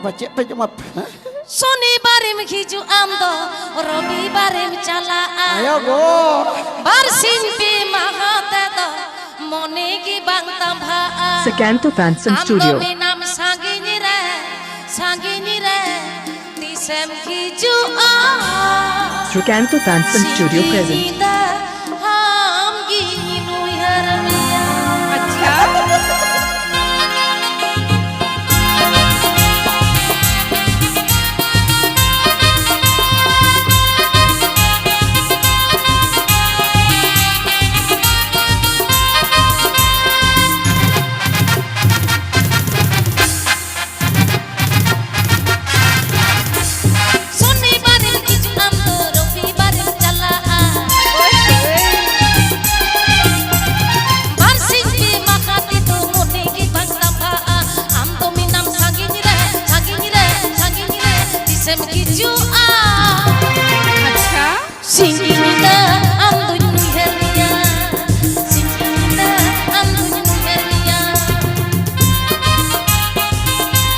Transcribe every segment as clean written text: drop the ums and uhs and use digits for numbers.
Baca apa cuma? Shonibar hiju amdo, Robibar chalaan. Ayo go. Barsin pe mahate do, mone ki bang tambhaan. Sakanto Fansom Studio. Amdo minam sangini re, tisem hiju am. Sakanto Fansom Studio present. Ham gini nui haramiya.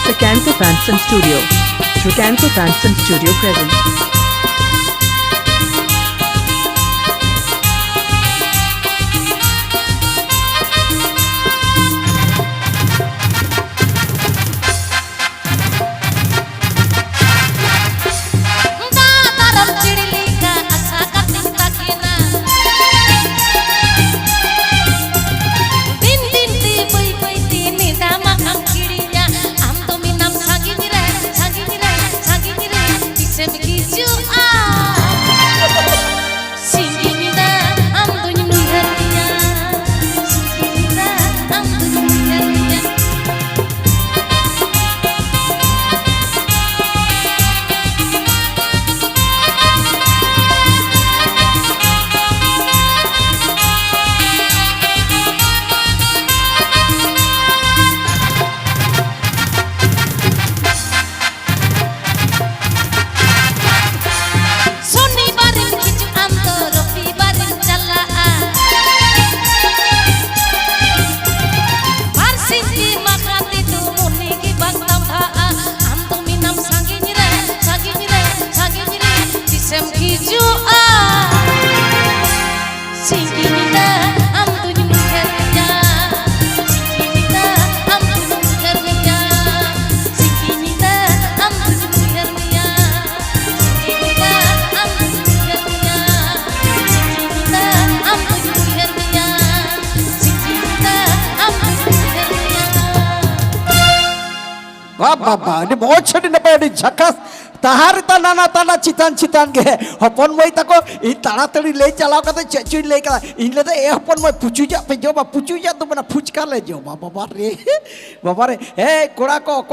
Sakanto Fansom Studio. Sakanto Fansom Studio present. Baba, ini bocor di depan di jakas. Tahar tanah tanah citan ge. Hapon moi tako, ini tanah tadi le jalau kata cuci le kata. Ini le hapon moi pucuja pejoba pucuja tu mana pucka le jo. Baba re, hey kura ko.